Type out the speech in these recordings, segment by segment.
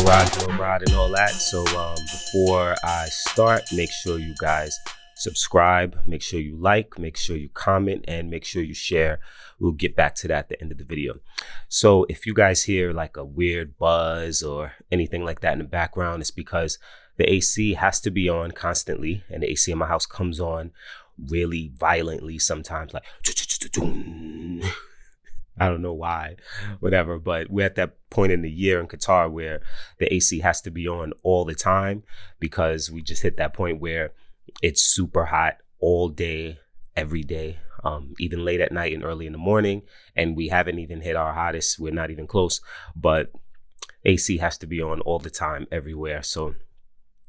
rod, and all that. So before I start, make sure you guys subscribe, make sure you like, make sure you comment, and make sure you share. We'll get back to that at the end of the video. So if you guys hear like a weird buzz or anything like that in the background, it's because the AC has to be on constantly, and the AC in my house comes on really violently sometimes, like I don't know why, whatever, but we're at that point in the year in Qatar where the AC has to be on all the time because we just hit that point where it's super hot all day, every day, even late at night and early in the morning. And we haven't even hit our hottest. We're not even close, but AC has to be on all the time, everywhere. So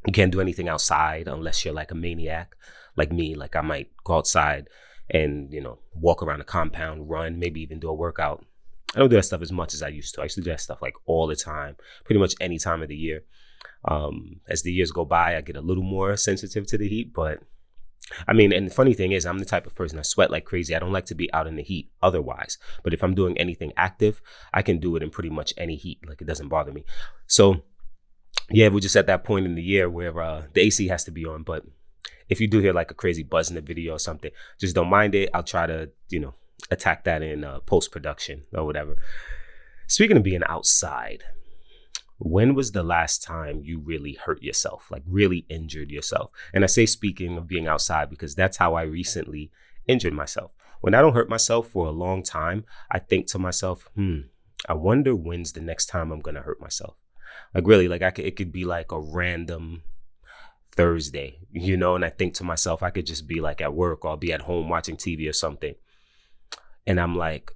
you can't do anything outside unless you're like a maniac like me. Like I might go outside and, you know, walk around the compound, run, maybe even do a workout. I don't do that stuff as much as I used to. I used to do that stuff like all the time, pretty much any time of the year. As the years go by, I get a little more sensitive to the heat, but I mean, and the funny thing is I'm the type of person I sweat like crazy. I don't like to be out in the heat otherwise, but if I'm doing anything active, I can do it in pretty much any heat. Like it doesn't bother me. So yeah, we're just at that point in the year where the AC has to be on, but if you do hear like a crazy buzz in the video or something, just don't mind it. I'll try to, you know, attack that in post-production or whatever. Speaking of being outside, when was the last time you really hurt yourself, like really injured yourself? And I say speaking of being outside because that's how I recently injured myself. When I don't hurt myself for a long time, I think to myself, I wonder when's the next time I'm going to hurt myself. Like really, like it could be like a random Thursday, you know, and I think to myself, I could just be like at work or I'll be at home watching TV or something. And I'm like,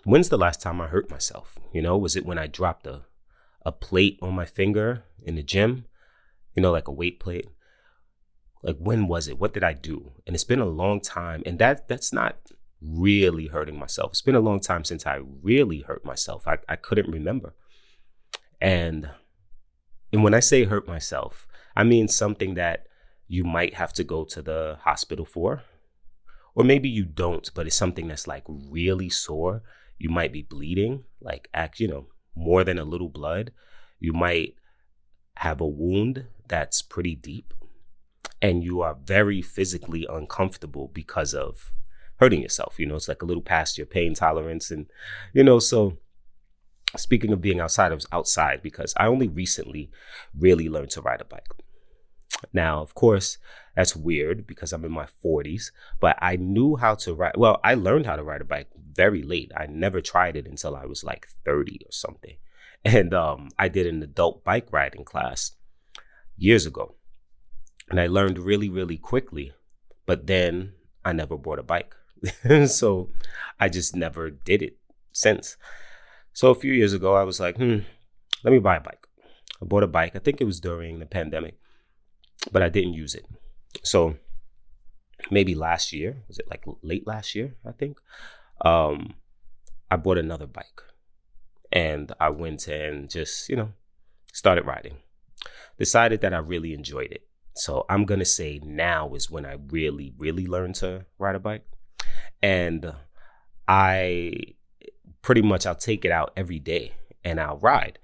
when's the last time I hurt myself? You know, was it when I dropped a plate on my finger in the gym, you know, like a weight plate? Like, when was it? What did I do? And it's been a long time. And that's not really hurting myself. It's been a long time since I really hurt myself. I couldn't remember. And when I say hurt myself, I mean something that you might have to go to the hospital for, or maybe you don't, but it's something that's like really sore. You might be bleeding, like, you know, more than a little blood. You might have a wound that's pretty deep, and you are very physically uncomfortable because of hurting yourself. You know, it's like a little past your pain tolerance. And, you know, so speaking of being outside, I was outside because I only recently really learned to ride a bike. Now, of course, that's weird because I'm in my 40s, but I knew how to ride. Well, I learned how to ride a bike very late. I never tried it until I was like 30 or something. And I did an adult bike riding class years ago. And I learned really, really quickly. But then I never bought a bike. So I just never did it since. So a few years ago, I was like, let me buy a bike. I bought a bike. I think it was during the pandemic, but I didn't use it. So maybe last year, was it like late last year, I think, I bought another bike and I went and just, you know, started riding. Decided that I really enjoyed it. So I'm going to say now is when I really, really learned to ride a bike. And I'll take it out every day and I'll ride.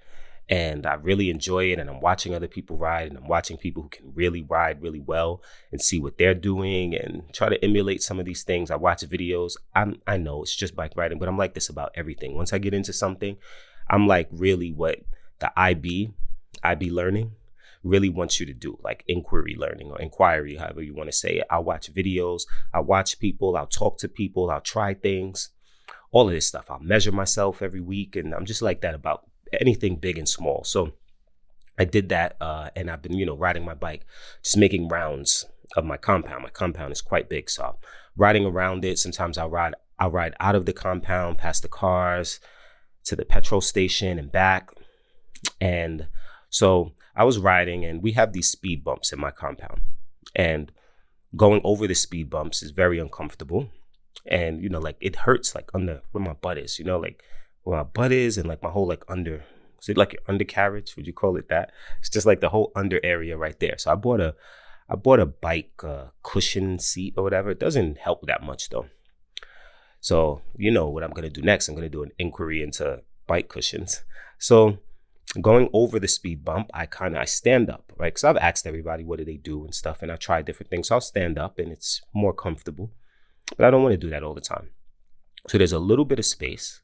And I really enjoy it. And I'm watching other people ride, and I'm watching people who can really ride really well and see what they're doing and try to emulate some of these things. I watch videos. I know it's just bike riding, but I'm like this about everything. Once I get into something, I'm like really what the IB learning really wants you to do, like inquiry learning or inquiry, however you want to say it. I'll watch videos. I'll watch people. I'll talk to people. I'll try things, all of this stuff. I'll measure myself every week. And I'm just like that about anything big and small. So I did that, and I've been, you know, riding my bike, just making rounds of my compound. My compound is quite big, so I'm riding around it. Sometimes I'll ride out of the compound, past the cars, to the petrol station and back. And so I was riding, and we have these speed bumps in my compound, and going over the speed bumps is very uncomfortable. And, you know, like it hurts like under where my butt is, you know, like where my butt is, and like my whole like is it like your undercarriage? Would you call it that? It's just like the whole under area right there. So I bought a bike cushion seat or whatever. It doesn't help that much though. So you know what I'm gonna do next? I'm gonna do an inquiry into bike cushions. So Going over the speed bump, I stand up, right? Because I've asked everybody what do they do and stuff, and I try different things. So I'll stand up and it's more comfortable, but I don't want to do that all the time. So there's a little bit of space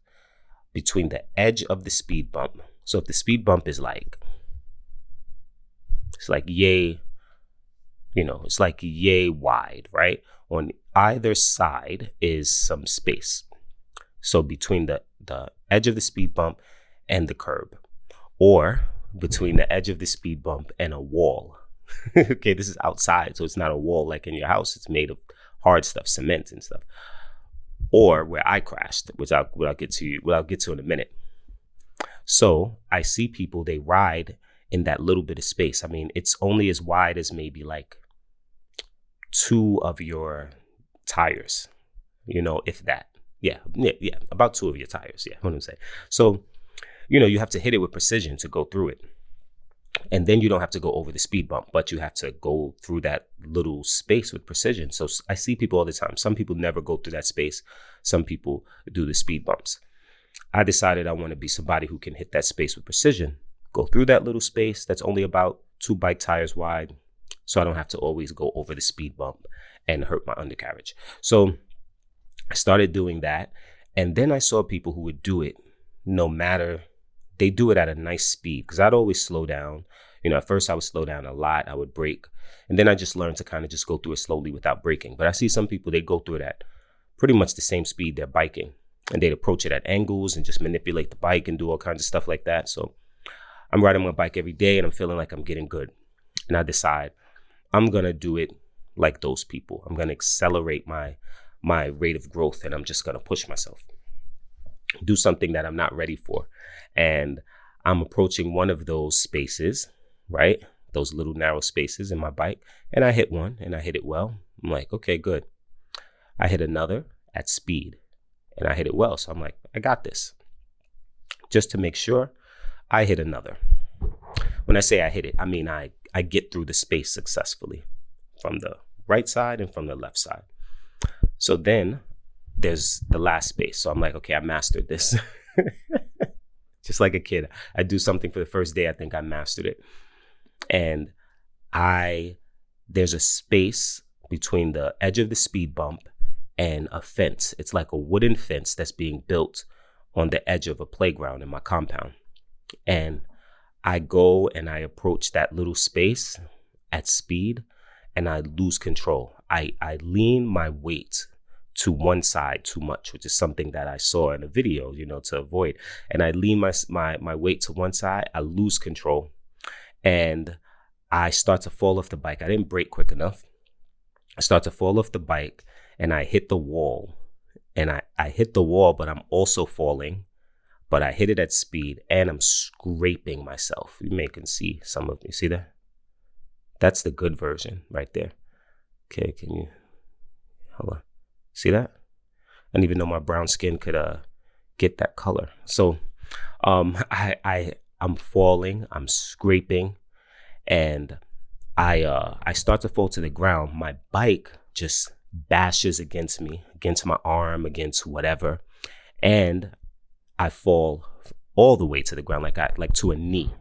between the edge of the speed bump. So if the speed bump is it's like yay, it's like yay wide, right? On either side is some space. So between the edge of the speed bump and the curb, or between the edge of the speed bump and a wall. Okay, this is outside, so it's not a wall like in your house. It's made of hard stuff, cement and stuff. Or where I crashed, which I'll get to in a minute. So I see people, they ride in that little bit of space. I mean, it's only as wide as maybe like 2 of your tires, if that. Yeah, about 2 of your tires. Yeah, what I'm saying. So, you have to hit it with precision to go through it. And then you don't have to go over the speed bump, but you have to go through that little space with precision. So I see people all the time. Some people never go through that space. Some people do the speed bumps. I decided I want to be somebody who can hit that space with precision, go through that little space that's only about 2 bike tires wide, so I don't have to always go over the speed bump and hurt my undercarriage. So I started doing that. And then I saw people who would do it no matter, they do it at a nice speed, because I'd always slow down. At first I would slow down a lot. I would brake. And then I just learned to kind of just go through it slowly without braking. But I see some people, they go through it at pretty much the same speed they're biking. And they'd approach it at angles and just manipulate the bike and do all kinds of stuff like that. So I'm riding my bike every day and I'm feeling like I'm getting good. And I decide I'm going to do it like those people. I'm going to accelerate my rate of growth, and I'm just going to push myself. Do something that I'm not ready for. And I'm approaching one of those spaces, right? Those little narrow spaces in my bike. And I hit one and I hit it well. I'm like, okay, good. I hit another at speed and I hit it well. So I'm like, I got this. Just to make sure, I hit another. When I say I hit it, I mean I get through the space successfully from the right side and from the left side. So then there's the last space. So I'm like, okay, I mastered this. Just like a kid, I do something for the first day, I think I mastered it. And there's a space between the edge of the speed bump and a fence. It's like a wooden fence that's being built on the edge of a playground in my compound. And I go and I approach that little space at speed and I lose control. I lean my weight to one side too much, which is something that I saw in a video, to avoid. And I lean my weight to one side, I lose control, and I start to fall off the bike. I didn't brake quick enough. I start to fall off the bike and I hit the wall. And I hit the wall, but I'm also falling. But I hit it at speed and I'm scraping myself. You may can see some of me. See that? That's the good version right there. Okay, can you hold on? See that? I didn't even know my brown skin could get that color. So I'm falling, I'm scraping, and I start to fall to the ground. My bike just bashes against me, against my arm, against whatever, and I fall all the way to the ground, like to a knee.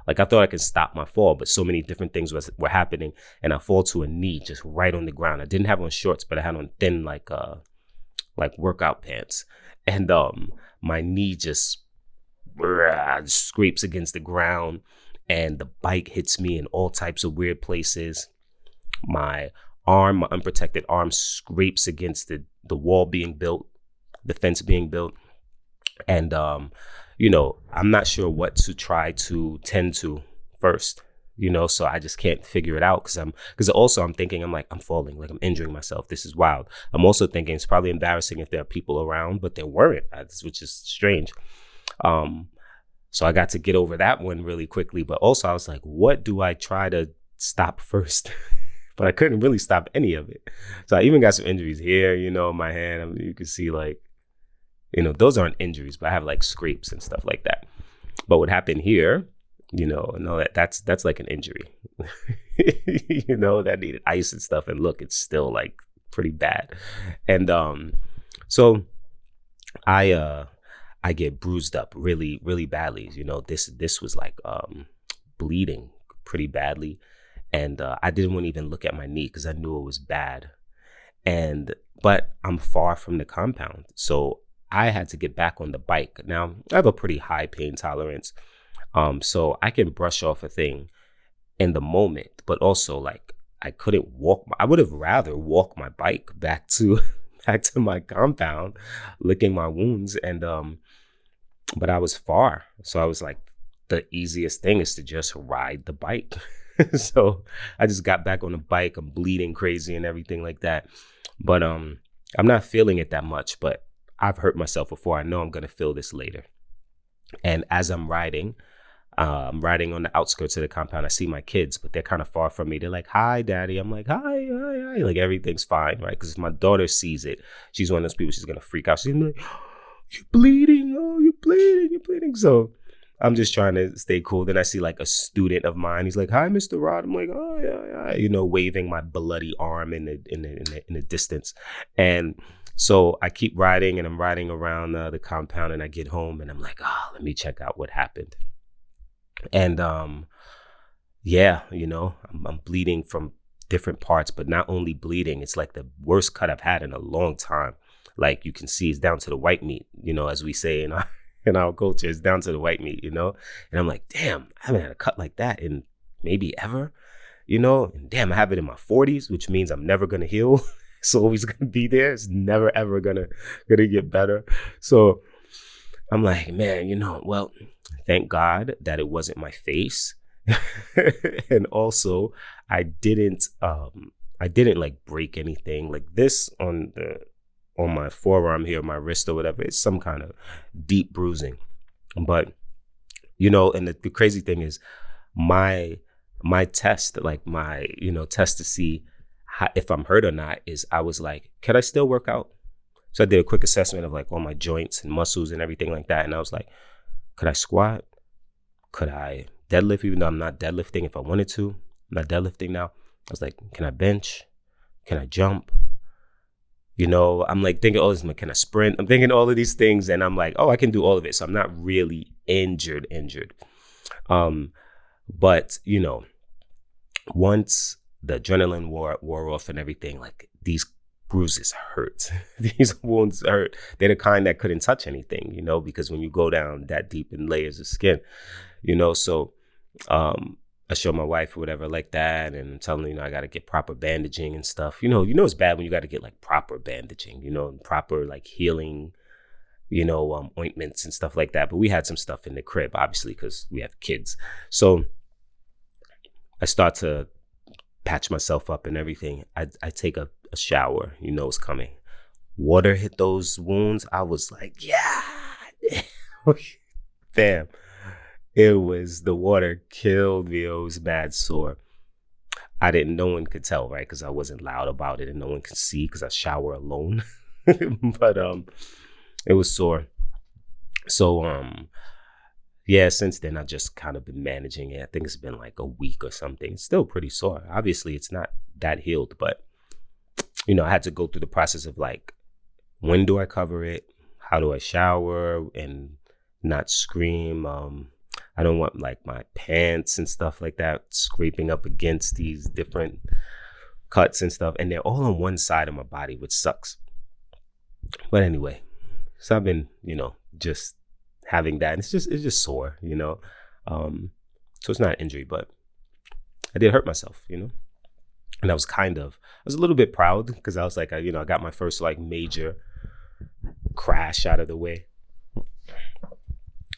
Like I thought I could stop my fall, but so many different things were happening, and I fall to a knee just right on the ground. I didn't have on shorts, but I had on thin like workout pants, and my knee just scrapes against the ground, and the bike hits me in all types of weird places. My unprotected arm scrapes against the wall being built, the fence being built, and I'm not sure what to try to tend to first, so I just can't figure it out because also I'm thinking, I'm falling, like I'm injuring myself. This is wild. I'm also thinking it's probably embarrassing if there are people around, but there weren't, which is strange. So I got to get over that one really quickly, but also I was like, what do I try to stop first? But I couldn't really stop any of it. So I even got some injuries here, my hand. You can see those aren't injuries, but I have like scrapes and stuff like that. But what happened here, that's like an injury, that needed ice and stuff. And look, it's still like pretty bad. And so I I get bruised up really, really badly. This was like bleeding pretty badly. And I didn't want to even look at my knee because I knew it was bad. But I'm far from the compound. So I had to get back on the bike. Now, I have a pretty high pain tolerance. So I can brush off a thing in the moment, but also like I couldn't walk. I would have rather walk my bike back to my compound, licking my wounds. But I was far. So I was like, the easiest thing is to just ride the bike. So I just got back on the bike. I'm bleeding crazy and everything like that. But I'm not feeling it that much, but I've hurt myself before. I know I'm going to feel this later. And as I'm riding on the outskirts of the compound, I see my kids, but they're kind of far from me. They're like, "Hi, Daddy." I'm like, "Hi, hi, hi." Like everything's fine, right? Because my daughter sees it. She's one of those people, she's going to freak out. She's like, "Oh, you're bleeding. Oh, you're bleeding. You're bleeding." So I'm just trying to stay cool. Then I see like a student of mine. He's like, "Hi, Mr. Rod." I'm like, "Oh, yeah, yeah," waving my bloody arm in the distance. And so I keep riding, and I'm riding around the compound, and I get home, and I'm like, "Oh, let me check out what happened." And yeah, I'm bleeding from different parts, but not only bleeding, it's like the worst cut I've had in a long time. Like you can see, it's down to the white meat, as we say in our culture, it's down to the white meat, And I'm like, damn, I haven't had a cut like that in maybe ever, And damn, I have it in my 40s, which means I'm never gonna heal. It's always gonna be there. It's never ever gonna get better. So I'm like, man, well, thank God that it wasn't my face. And also I didn't like break anything like this on my forearm here, my wrist or whatever. It's some kind of deep bruising. But and the crazy thing is my test, like my test to see if I'm hurt or not, is I was like, can I still work out? So I did a quick assessment of like all my joints and muscles and everything like that. And I was like, could I squat? Could I deadlift, even though I'm not deadlifting if I wanted to? I'm not deadlifting now. I was like, can I bench? Can I jump? I'm like thinking, oh, can I sprint? I'm thinking all of these things, and I'm like, oh, I can do all of it. So I'm not really injured. But once the adrenaline wore off and everything, like these bruises hurt. These wounds hurt. They're the kind that couldn't touch anything, because when you go down that deep in layers of skin, so I show my wife or whatever like that, and tell them, I got to get proper bandaging and stuff. It's bad when you got to get like proper bandaging, proper like healing, ointments and stuff like that. But we had some stuff in the crib, obviously, because we have kids. So I start to patch myself up and everything. I take a shower, it's coming. Water hit those wounds. I was like, yeah, damn. The water killed me. It was bad sore. No one could tell, right? Because I wasn't loud about it and no one could see because I shower alone. But it was sore. So yeah, since then I've just kind of been managing it. I think it's been like a week or something. It's still pretty sore. Obviously it's not that healed, but I had to go through the process of like, when do I cover it? How do I shower and not scream? I don't want like my pants and stuff like that scraping up against these different cuts and stuff. And they're all on one side of my body, which sucks. But anyway, so I've been, just having that. It's just sore, So it's not an injury, but I did hurt myself, And I was a little bit proud because I was like, I got my first like major crash out of the way.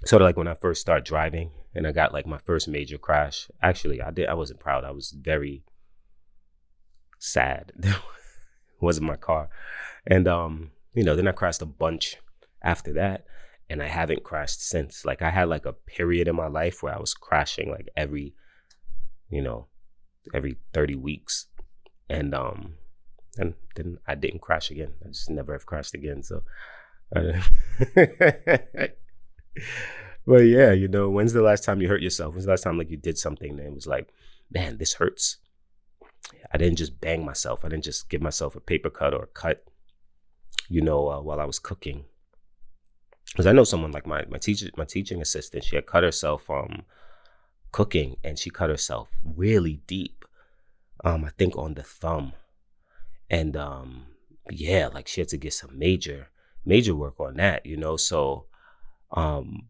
Sort of like when I first started driving and I got like my first major crash. Actually, I wasn't proud. I was very sad. It wasn't my car. And, then I crashed a bunch after that. And I haven't crashed since. Like I had like a period in my life where I was crashing like every 30 weeks. And then I didn't crash again. I just never have crashed again. So, but yeah, when's the last time you hurt yourself? When's the last time like you did something and it was like, man, this hurts? I didn't just bang myself. I didn't just give myself a paper cut or a cut, while I was cooking. Because I know someone like my teaching assistant, she had cut herself cooking, and she cut herself really deep. I think on the thumb. And yeah, like she had to get some major work on that, So um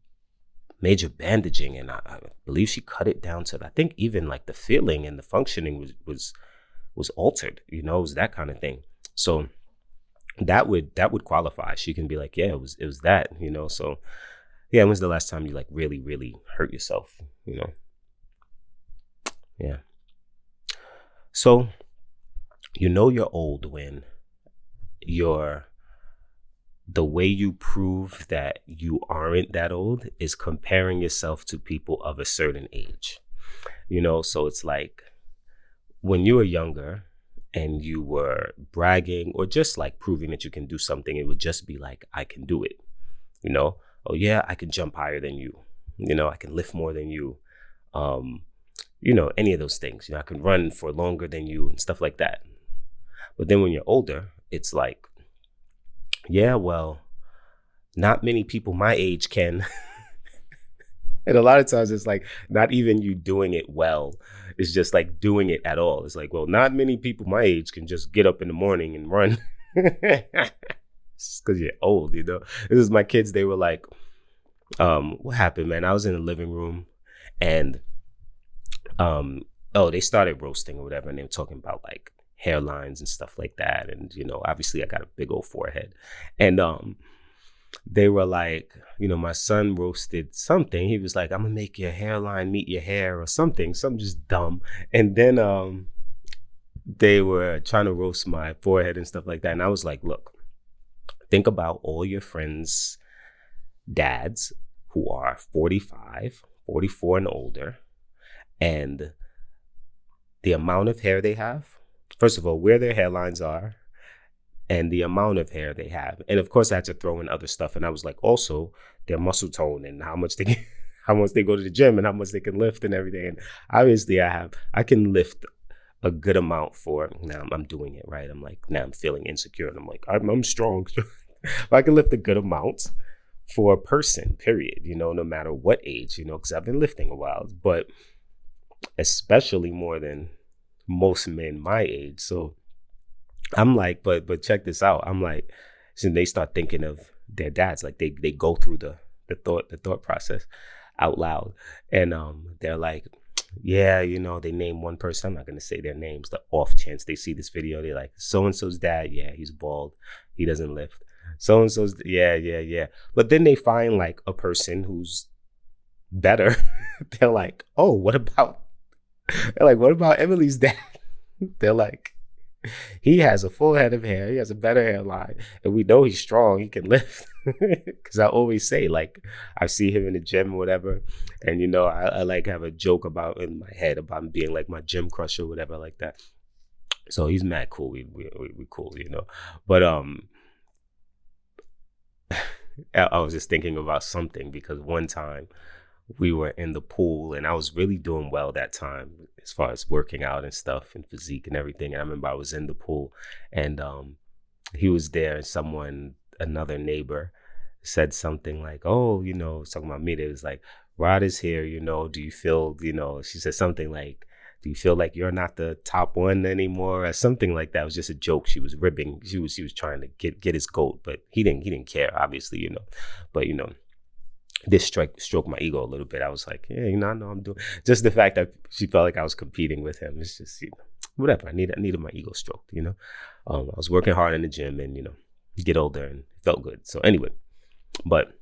major bandaging, and I believe she cut it down to, I think, even like the feeling and the functioning was altered, it was that kind of thing. So that would qualify. She can be like, yeah, it was that, So yeah, when's the last time you like really, really hurt yourself, Yeah. So you're old when you're the way you prove that you aren't that old is comparing yourself to people of a certain age. So it's like when you were younger and you were bragging or just like proving that you can do something, it would just be like, I can do it. Oh yeah, I can jump higher than you. I can lift more than you. Um, any of those things. I can run for longer than you and stuff like that. But then when you're older, it's like, yeah, well, not many people my age can. And a lot of times it's like not even you doing it well. It's just like doing it at all. It's like, well, not many people my age can just get up in the morning and run. It's because you're old, This is my kids. They were like, what happened, man? I was in the living room and they started roasting or whatever, and they were talking about like hairlines and stuff like that. And, obviously I got a big old forehead. And they were like, my son roasted something. He was like, I'm gonna make your hairline meet your hair or something just dumb. And then they were trying to roast my forehead and stuff like that. And I was like, look, think about all your friends' dads who are 45, 44 and older, and the amount of hair they have. First of all, where their hairlines are, and the amount of hair they have. And of course I had to throw in other stuff. And I was like, also their muscle tone and how much they go to the gym and how much they can lift and everything. And obviously I can lift a good amount for now. I'm doing it right. I'm like, now I'm feeling insecure. And I'm like, I'm strong. But I can lift a good amount for a person, period, no matter what age, because I've been lifting a while, but especially more than most men my age. So I'm like, but check this out. I'm like, so they start thinking of their dads, like they go through the thought process out loud, and they're like, yeah, they name one person. I'm not gonna say their names. The off chance they see this video, they're like, so and so's dad, yeah, he's bald, he doesn't lift. So and so's, yeah. But then they find like a person who's better. They're like, oh, what about Emily's dad? They're like, he has a full head of hair. He has a better hairline. And we know he's strong. He can lift. Because I always say, like, I see him in the gym or whatever. And, I like have a joke about in my head about him being like my gym crush or whatever like that. So he's mad cool. We cool, But I was just thinking about something because one time we were in the pool and I was really doing well that time as far as working out and stuff and physique and everything. And I remember I was in the pool and he was there and another neighbor said something like, oh, talking about me. It was like, Rod is here, do you feel, she said something like, do you feel like you're not the top one anymore or something like that? It was just a joke. She was ribbing. She was trying to get his goat, but he didn't care, obviously, but this stroked my ego a little bit. I was like, yeah, I know I'm doing. Just the fact that she felt like I was competing with him. It's just, whatever. I needed my ego stroked. I was working hard in the gym, and get older, and it felt good. So anyway, but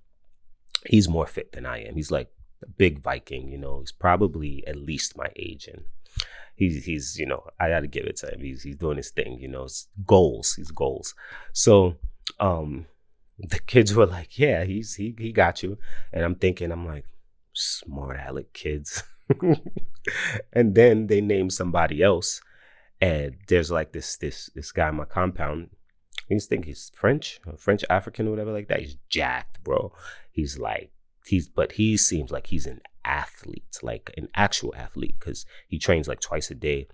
he's more fit than I am. He's like a big Viking. He's probably at least my age, and he's I got to give it to him. He's doing his thing. It's goals. He's goals. So the kids were like, yeah, he got you. And I'm like, smart aleck kids. And then they named somebody else. And there's like this guy in my compound. He's French African or whatever like that. He's jacked, bro. But he seems like he's an athlete, like an actual athlete, because he trains like twice a day.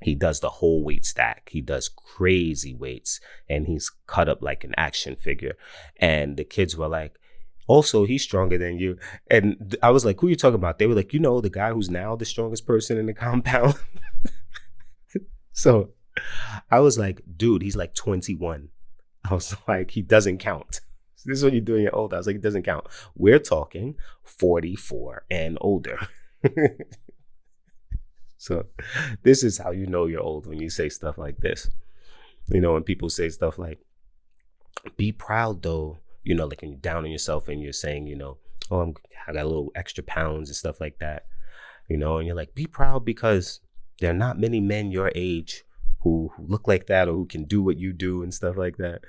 He does the whole weight stack. He does crazy weights, and he's cut up like an action figure. And the kids were like, Also, he's stronger than you. And I was like, who are you talking about? They were like, the guy who's now the strongest person in the compound. So I was like, dude, he's like 21. I was like, he doesn't count. This is when you're doing it old. I was like, it doesn't count. We're talking 44 and older. So this is how you know you're old, when you say stuff like this. When people say stuff like, be proud though, like when you're down on yourself and you're saying, oh, I got a little extra pounds and stuff like that, and you're like, be proud because there are not many men your age who look like that or who can do what you do and stuff like that.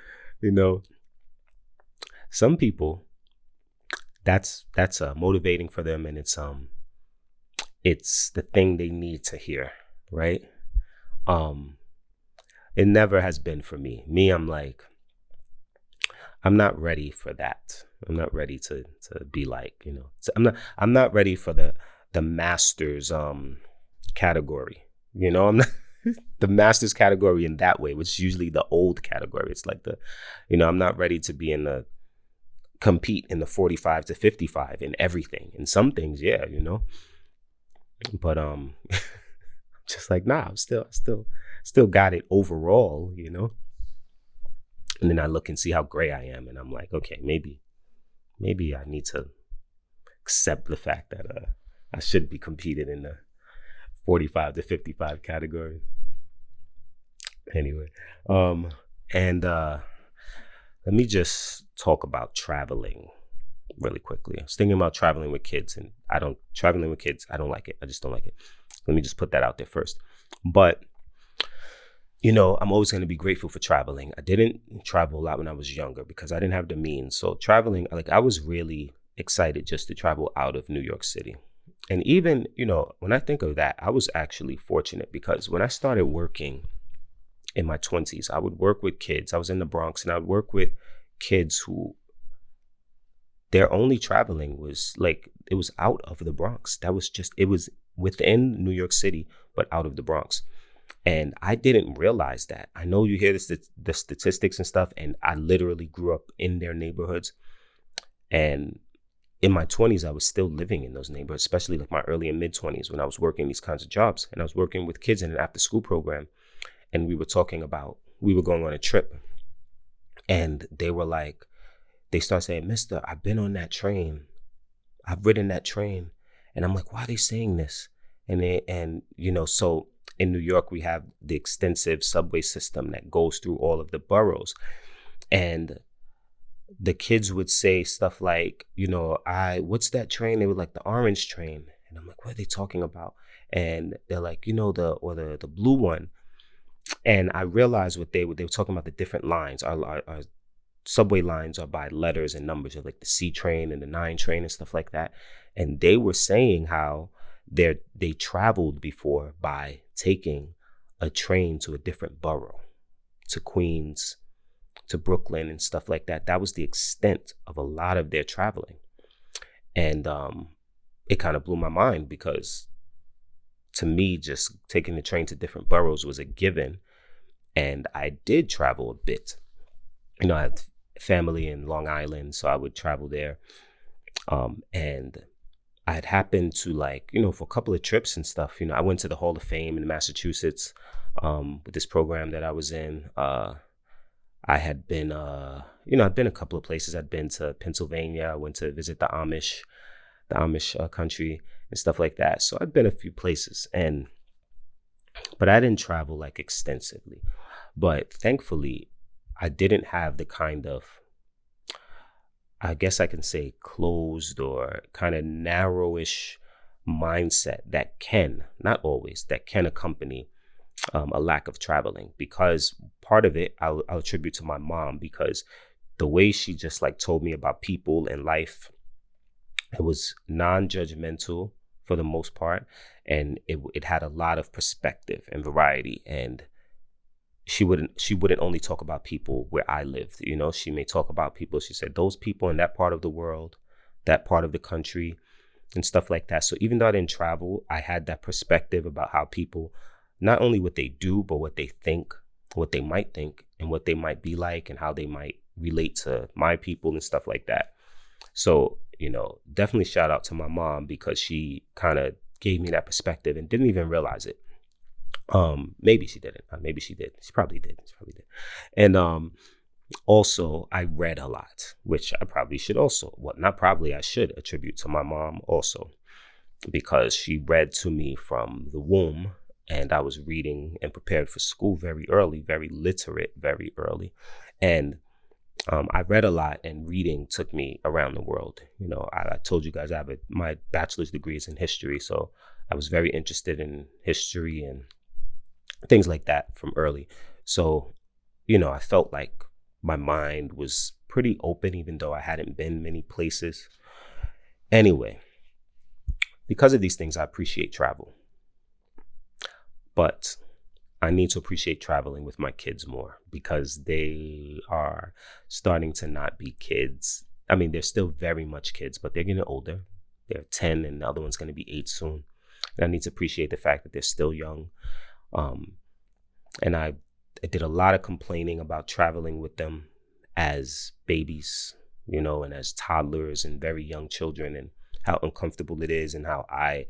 Some people, that's motivating for them, and it's the thing they need to hear, right? It never has been for me. I'm like, I'm not ready for that. I'm not ready to be like, so I'm not ready for the masters category. I'm not the masters category in that way, which is usually the old category. It's like I'm not ready to be compete in the 45 to 55 in everything. In some things, yeah, but just like, nah, I'm still got it overall, And then I look and see how gray I am, and I'm like, okay, maybe I need to accept the fact that I should be competing in the 45 to 55 category. Anyway, and let me just talk about traveling really quickly. I was thinking about traveling with kids, and I don't like it. I just don't like it. Let me just put that out there first. But I'm always going to be grateful for traveling. I didn't travel a lot when I was younger because I didn't have the means. So traveling, like, I was really excited just to travel out of New York City. And even, when I think of that, I was actually fortunate because when I started working in my 20s, I would work with kids. I was in the Bronx, and I would work with kids who their only traveling was like, it was out of the Bronx. It was within New York City, but out of the Bronx. And I didn't realize that. I know you hear the statistics and stuff, and I literally grew up in their neighborhoods. And in my 20s, I was still living in those neighborhoods, especially like my early and mid 20s when I was working these kinds of jobs. And I was working with kids in an after school program. And we were going on a trip. And they were like, they start saying, Mister, I've been on that train. I've ridden that train. And I'm like, why are they saying this? And so in New York, we have the extensive subway system that goes through all of the boroughs. And the kids would say stuff like, what's that train? They were like, the orange train. And I'm like, what are they talking about? And they're like, the blue one. And I realized they were talking about the different lines. Our subway lines are by letters and numbers, of like the C train and the 9 train and stuff like that. And they were saying how they traveled before by taking a train to a different borough, to Queens, to Brooklyn and stuff like that. That was the extent of a lot of their traveling. And it kind of blew my mind because to me, just taking the train to different boroughs was a given. And I did travel a bit. I had family in Long Island, so I would travel there. And I had happened to for a couple of trips and stuff, I went to the Hall of Fame in Massachusetts with this program that I was in. I had been, I'd been a couple of places. I'd been to Pennsylvania. I went to visit the Amish country and stuff like that. So I'd been a few places, but I didn't travel like extensively. But thankfully, I didn't have the kind of, I guess I can say, closed or kind of narrowish mindset that can, not always, that can accompany a lack of traveling. Because part of it I'll attribute to my mom, because the way she just told me about people and life, it was non-judgmental for the most part, and it had a lot of perspective and variety. And she wouldn't only talk about people where I lived. She may talk about people. She said those people in that part of the world, that part of the country, and stuff like that. So even though I didn't travel, I had that perspective about how people, not only what they do, but what they think, what they might think, and what they might be like, and how they might relate to my people and stuff like that. So, definitely shout out to my mom because she kind of gave me that perspective and didn't even realize it. Maybe she didn't. Maybe she did. She probably did. And also, I read a lot, which I probably should also, well, not probably, I should attribute to my mom also, because she read to me from the womb, and I was reading and prepared for school very early, very literate, very early. And I read a lot, and reading took me around the world. I told you guys my bachelor's degree is in history, so I was very interested in history and things like that from early. So, I felt like my mind was pretty open, even though I hadn't been many places. Anyway, because of these things, I appreciate travel. But I need to appreciate traveling with my kids more because they are starting to not be kids. I mean, they're still very much kids, but they're getting older. They're 10 and the other one's going to be 8 soon. And I need to appreciate the fact that they're still young. And I did a lot of complaining about traveling with them as babies, and as toddlers and very young children, and how uncomfortable it is and how I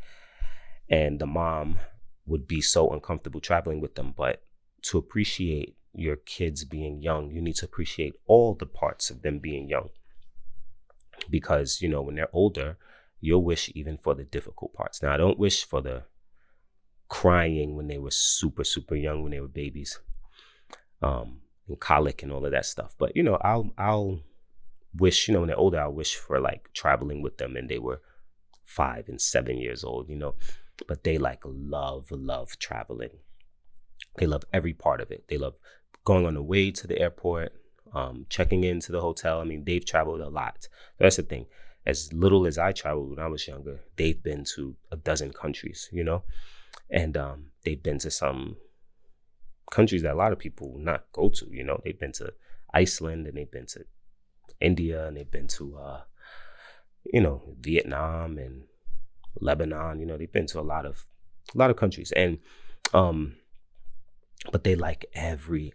and the mom would be so uncomfortable traveling with them. But to appreciate your kids being young, you need to appreciate all the parts of them being young. Because, when they're older, you'll wish even for the difficult parts. Now, I don't wish for the crying when they were super, super young, when they were babies, and colic and all of that stuff. But, I'll wish, when they're older, I'll wish for like traveling with them and they were 5 and 7 years old, but they like love traveling. They love every part of it. They love going on the way to the airport, checking into the hotel. I mean, they've traveled a lot. That's the thing. As little as I traveled when I was younger, they've been to a dozen countries, and they've been to some countries that a lot of people will not go to. They've been to Iceland, and they've been to India, and they've been to Vietnam and Lebanon. They've been to a lot of countries, and but they like every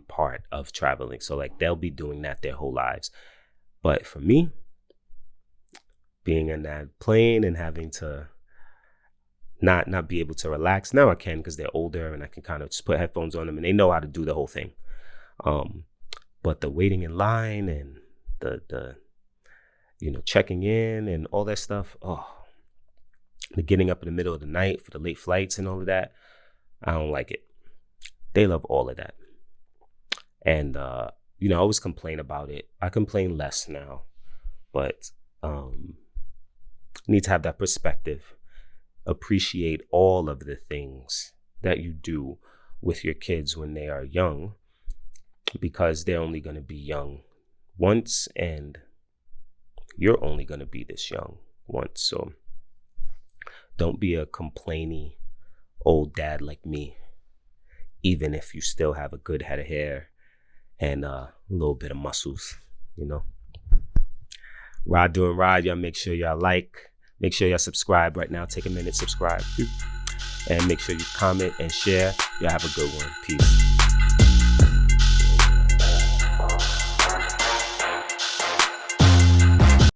part of traveling. So like they'll be doing that their whole lives. But for me, being in that plane and having to not be able to relax, now I can because they're older and I can kind of just put headphones on them and they know how to do the whole thing. But the waiting in line and the checking in and all that stuff, the getting up in the middle of the night for the late flights and all of that, I don't like it. They love all of that. And, I always complain about it. I complain less now, but need to have that perspective. Appreciate all of the things that you do with your kids when they are young, because they're only going to be young once, and you're only going to be this young once. So don't be a complainy old dad like me, even if you still have a good head of hair and a little bit of muscles, Ride doing ride, y'all make sure y'all make sure y'all subscribe right now. Take a minute, subscribe. And make sure you comment and share. Y'all have a good one. Peace.